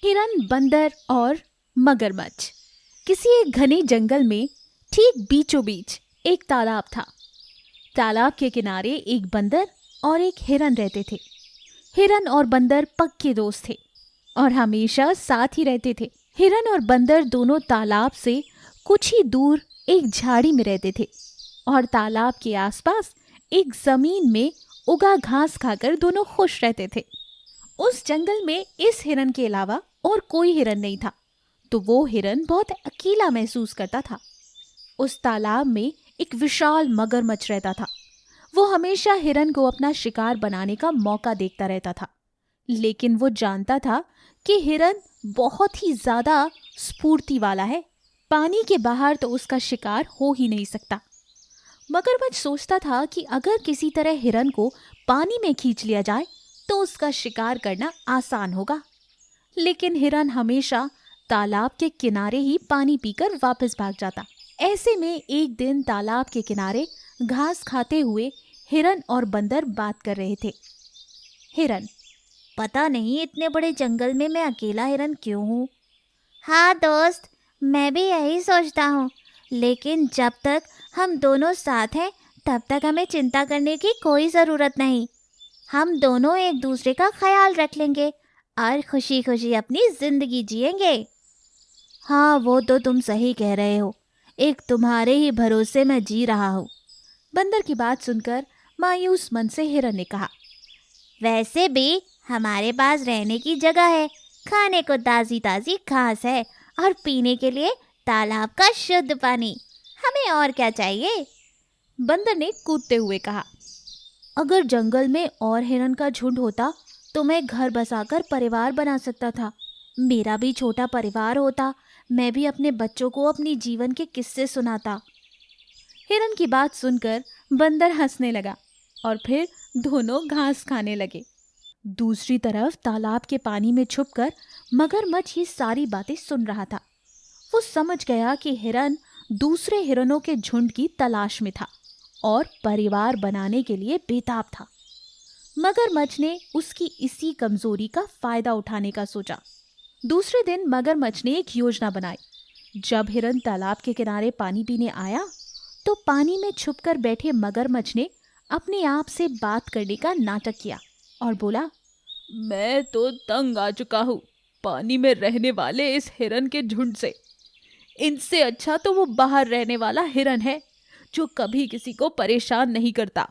हिरन, बंदर और मगरमच्छ। किसी एक घने जंगल में ठीक बीचों बीच एक तालाब था। तालाब के किनारे एक बंदर और एक हिरन रहते थे। हिरन और बंदर पक्के दोस्त थे और हमेशा साथ ही रहते थे। हिरन और बंदर दोनों तालाब से कुछ ही दूर एक झाड़ी में रहते थे और तालाब के आसपास एक जमीन में उगा घास खाकर दोनों खुश रहते थे। उस जंगल में इस हिरन के अलावा और कोई हिरन नहीं था, तो वो हिरन बहुत अकेला महसूस करता था। उस तालाब में एक विशाल मगरमच्छ रहता था। वो हमेशा हिरन को अपना शिकार बनाने का मौका देखता रहता था, लेकिन वो जानता था कि हिरन बहुत ही ज्यादा स्फूर्ति वाला है। पानी के बाहर तो उसका शिकार हो ही नहीं सकता। मगरमच्छ सोचता था कि अगर किसी तरह हिरन को पानी में खींच लिया जाए तो उसका शिकार करना आसान होगा। लेकिन हिरन हमेशा तालाब के किनारे ही पानी पीकर वापस भाग जाता। ऐसे में एक दिन तालाब के किनारे घास खाते हुए हिरन और बंदर बात कर रहे थे। हिरन: पता नहीं इतने बड़े जंगल में मैं अकेला हिरन क्यों हूँ। हाँ दोस्त, मैं भी यही सोचता हूँ, लेकिन जब तक हम दोनों साथ हैं तब तक हमें चिंता करने की कोई ज़रूरत नहीं। हम दोनों एक दूसरे का ख्याल रख लेंगे और खुशी खुशी अपनी ज़िंदगी जिएंगे। हाँ, वो तो तुम सही कह रहे हो। एक तुम्हारे ही भरोसे मैं जी रहा हूँ। बंदर की बात सुनकर मायूस मन से हिरन ने कहा, वैसे भी हमारे पास रहने की जगह है, खाने को ताज़ी ताज़ी घास है और पीने के लिए तालाब का शुद्ध पानी। हमें और क्या चाहिए? बंदर ने कूदते हुए कहा, अगर जंगल में और हिरन का झुंड होता तो मैं घर बसाकर परिवार बना सकता था। मेरा भी छोटा परिवार होता, मैं भी अपने बच्चों को अपनी जीवन के किस्से सुनाता। हिरन की बात सुनकर बंदर हंसने लगा और फिर दोनों घास खाने लगे। दूसरी तरफ तालाब के पानी में छुपकर मगरमच्छ ये सारी बातें सुन रहा था। वो समझ गया कि हिरन दूसरे हिरनों के झुंड की तलाश में था और परिवार बनाने के लिए बेताब था। मगरमच्छ ने उसकी इसी कमजोरी का फायदा उठाने का सोचा। दूसरे दिन मगरमच्छ ने एक योजना बनाई। जब हिरन तालाब के किनारे पानी पीने आया तो पानी में छुपकर बैठे मगरमच्छ ने अपने आप से बात करने का नाटक किया और बोला, मैं तो तंग आ चुका हूँ पानी में रहने वाले इस हिरन के झुंड से। इनसे अच्छा तो वो बाहर रहने वाला हिरन है जो कभी किसी को परेशान नहीं करता।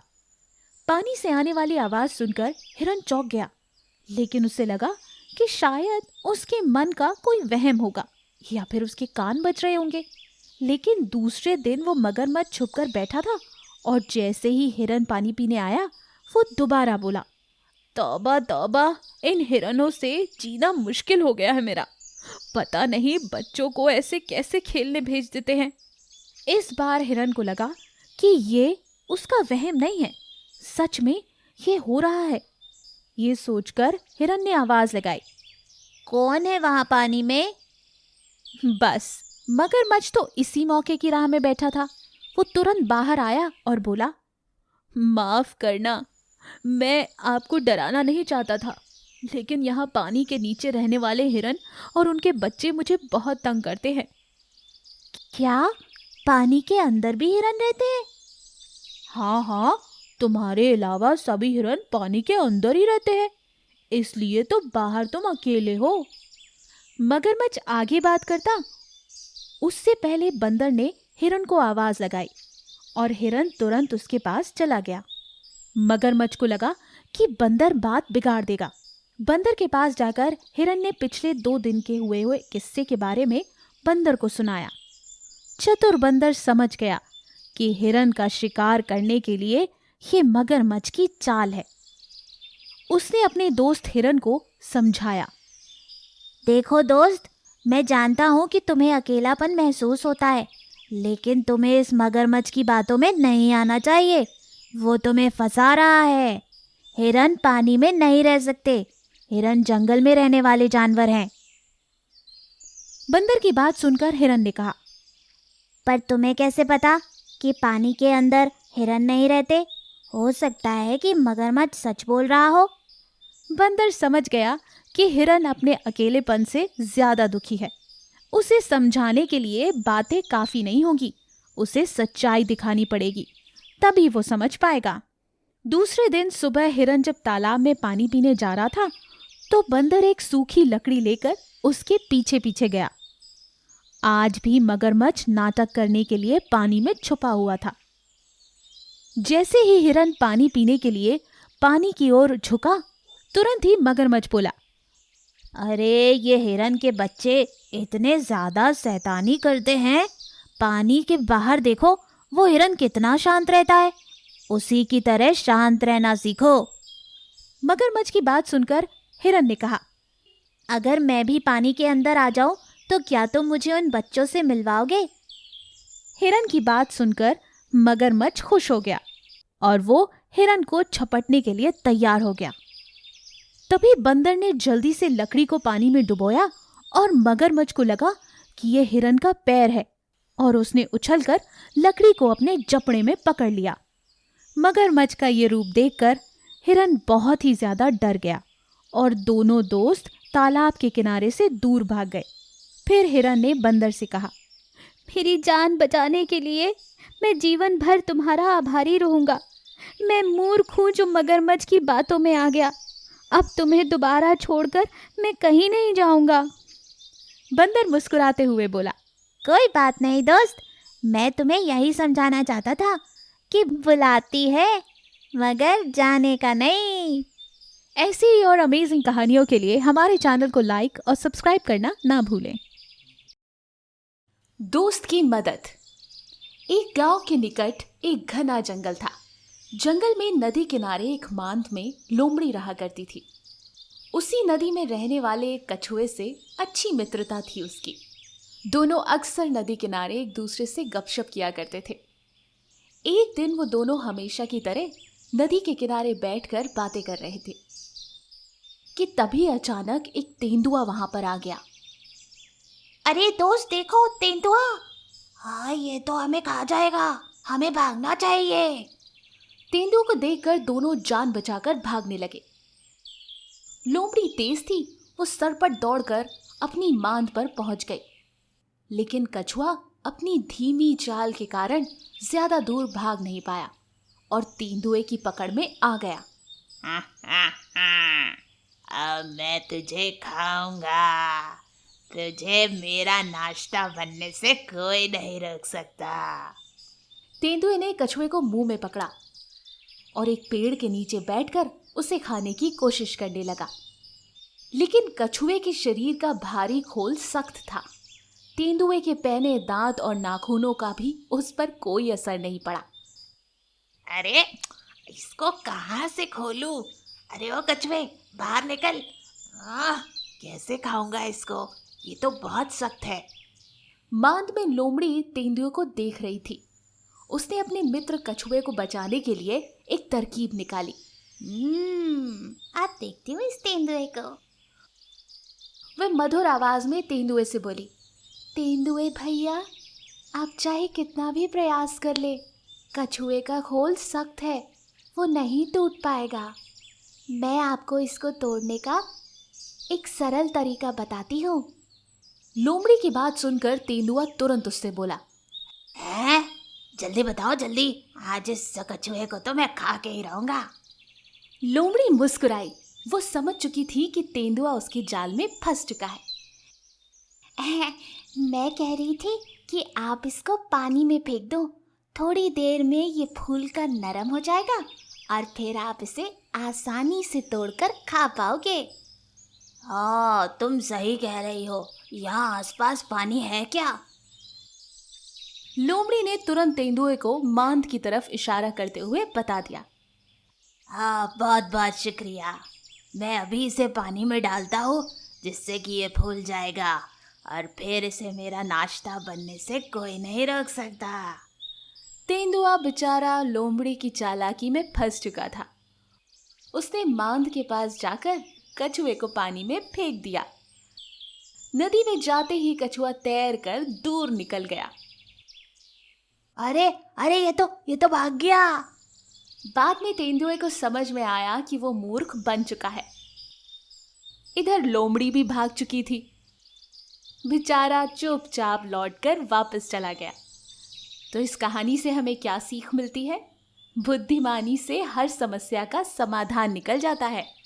पानी से आने वाली आवाज सुनकर हिरन चौंक गया, लेकिन उसे लगा कि शायद उसके मन का कोई वहम होगा या फिर उसके कान बज रहे होंगे। लेकिन दूसरे दिन वो मगरमच्छ छुपकर बैठा था और जैसे ही हिरन पानी पीने आया वो दोबारा बोला, तौबा तौबा, इन हिरनों से जीना मुश्किल हो गया है मेरा। पता नहीं बच्चों को ऐसे कैसे खेलने भेज देते हैं। इस बार हिरन को लगा कि ये उसका वहम नहीं है, सच में ये हो रहा है। ये सोचकर हिरन ने आवाज लगाई, कौन है वहाँ पानी में? बस मगरमच्छ तो इसी मौके की राह में बैठा था। वो तुरंत बाहर आया और बोला, माफ करना, मैं आपको डराना नहीं चाहता था, लेकिन यहाँ पानी के नीचे रहने वाले हिरन और उनके बच्चे मुझे बहुत तंग करते हैं। क्या पानी के अंदर भी हिरन रहते हैं? हाँ हाँ, तुम्हारे अलावा सभी हिरन पानी के अंदर ही रहते हैं, इसलिए तो बाहर तुम अकेले हो। मगरमच्छ आगे बात करता, उससे पहले बंदर ने हिरन को आवाज लगाई और हिरन तुरंत उसके पास चला गया। मगरमच्छ को लगा कि बंदर बात बिगाड़ देगा। बंदर के पास जाकर हिरन ने पिछले 2 दिन के हुए किस्से के बारे में बंदर को सुनाया। चतुर बंदर समझ गया कि हिरन का शिकार करने के लिए ये मगरमच्छ की चाल है। उसने अपने दोस्त हिरन को समझाया, देखो दोस्त, मैं जानता हूँ कि तुम्हें अकेलापन महसूस होता है, लेकिन तुम्हें इस मगरमच्छ की बातों में नहीं आना चाहिए। वो तुम्हें फंसा रहा है। हिरन पानी में नहीं रह सकते। हिरन जंगल में रहने वाले जानवर हैं। बंदर की बात सुनकर हिरन ने कहा, पर तुम्हें कैसे पता कि पानी के अंदर हिरन नहीं रहते? हो सकता है कि मगरमच्छ सच बोल रहा हो। बंदर समझ गया कि हिरन अपने अकेलेपन से ज्यादा दुखी है। उसे समझाने के लिए बातें काफी नहीं होगी, उसे सच्चाई दिखानी पड़ेगी, तभी वो समझ पाएगा। दूसरे दिन सुबह हिरन जब तालाब में पानी पीने जा रहा था तो बंदर एक सूखी लकड़ी लेकर उसके पीछे पीछे गया। आज भी मगरमच्छ नाटक करने के लिए पानी में छुपा हुआ था। जैसे ही हिरन पानी पीने के लिए पानी की ओर झुका, तुरंत ही मगरमच्छ बोला, अरे ये हिरन के बच्चे इतने ज्यादा शैतानी करते हैं। पानी के बाहर देखो, वो हिरन कितना शांत रहता है। उसी की तरह शांत रहना सीखो। मगरमच्छ की बात सुनकर हिरन ने कहा, अगर मैं भी पानी के अंदर आ जाऊं तो क्या तुम मुझे उन बच्चों से मिलवाओगे? हिरन की बात सुनकर मगरमच्छ खुश हो गया और वो हिरन को झपटने के लिए तैयार हो गया। तभी बंदर ने जल्दी से लकड़ी को पानी में डुबोया और मगरमच्छ को लगा कि यह हिरन का पैर है और उसने उछलकर लकड़ी को अपने जबड़े में पकड़ लिया। मगरमच्छ का ये रूप देखकर हिरन बहुत ही ज्यादा डर गया और दोनों दोस्त तालाब के किनारे से दूर भाग गए। फिर हिरन ने बंदर से कहा, मेरी जान बचाने के लिए मैं जीवन भर तुम्हारा आभारी रहूंगा। मैं मूर्ख हूं जो मगरमच्छ की बातों में आ गया। अब तुम्हें दोबारा छोड़कर मैं कहीं नहीं जाऊंगा। बंदर मुस्कुराते हुए बोला, कोई बात नहीं दोस्त, मैं तुम्हें यही समझाना चाहता था कि बुलाती है मगर जाने का नहीं। ऐसी ही और अमेजिंग कहानियों के लिए हमारे चैनल को लाइक और सब्सक्राइब करना ना भूलें। दोस्त की मदद। एक गांव के निकट एक घना जंगल था। जंगल में नदी किनारे एक मांद में लोमड़ी रहा करती थी। उसी नदी में रहने वाले एक कछुए से अच्छी मित्रता थी उसकी। दोनों अक्सर नदी किनारे एक दूसरे से गपशप किया करते थे। एक दिन वो दोनों हमेशा की तरह नदी के किनारे बैठकर बातें कर रहे थे कि तभी अचानक एक तेंदुआ वहां पर आ गया। अरे दोस्त देखो, तेंदुआ। हाँ, ये तो हमें खा जाएगा, हमें भागना चाहिए। तेंदुए को देखकर दोनों जान बचाकर भागने लगे। लोमड़ी तेज थी, वो सरपट दौड़कर अपनी मांद पर पहुंच गई। लेकिन कछुआ अपनी धीमी चाल के कारण ज्यादा दूर भाग नहीं पाया और तेंदुए की पकड़ में आ गया। अब मैं तुझे खाऊंगा। तुझे मेरा नाश्ता बनने से कोई नहीं रोक सकता। तेंदुए ने कछुए को मुंह में पकड़ा और एक पेड़ के नीचे बैठकर उसे खाने की कोशिश करने लगा। लेकिन कछुए के शरीर का भारी खोल सख्त था। तेंदुए के पैने दांत और नाखूनों का भी उस पर कोई असर नहीं पड़ा। अरे इसको कहाँ से खोलूं? अरे ओ कछुए, बाहर निकल। कैसे खाऊंगा इसको? ये तो बहुत सख्त है। मांद में लोमड़ी तेंदुए को देख रही थी। उसने अपने मित्र कछुए को बचाने के लिए एक तरकीब निकाली। आप देखती हो इस तेंदुए को? वह मधुर आवाज में तेंदुए से बोली, तेंदुए भैया, आप चाहे कितना भी प्रयास कर ले, कछुए का खोल सख्त है, वो नहीं टूट पाएगा। मैं आपको इसको तोड़ने का एक सरल तरीका बताती हूँ। लोमड़ी की बात सुनकर तेंदुआ तुरंत उससे बोला, हैं? जल्दी बताओ जल्दी, आज इस कछुए को तो मैं खा के ही रहूंगा। लोमड़ी मुस्कुराई। वो समझ चुकी थी कि तेंदुआ उसके जाल में फंस चुका है। मैं कह रही थी कि आप इसको पानी में फेंक दो, थोड़ी देर में ये फूल कर नरम हो जाएगा और फिर आप इसे आसानी से तोड़कर खा पाओगे। हाँ, तुम सही कह रही हो। यहाँ आसपास पानी है क्या? लोमड़ी ने तुरंत तेंदुए को मांद की तरफ इशारा करते हुए बता दिया। हाँ, बहुत बहुत शुक्रिया। मैं अभी इसे पानी में डालता हूँ, जिससे कि ये फूल जाएगा और फिर इसे मेरा नाश्ता बनने से कोई नहीं रोक सकता। तेंदुआ बेचारा लोमड़ी की चालाकी में फंस चुका था। उसने मांद के पास जाकर कछुए को पानी में फेंक दिया। नदी में जाते ही कछुआ तैरकर दूर निकल गया। अरे अरे, ये तो भाग गया। बाद में तेंदुए को समझ में आया कि वो मूर्ख बन चुका है। इधर लोमड़ी भी भाग चुकी थी। बेचारा चुपचाप लौटकर वापस चला गया। तो इस कहानी से हमें क्या सीख मिलती है? बुद्धिमानी से हर समस्या का समाधान निकल जाता है।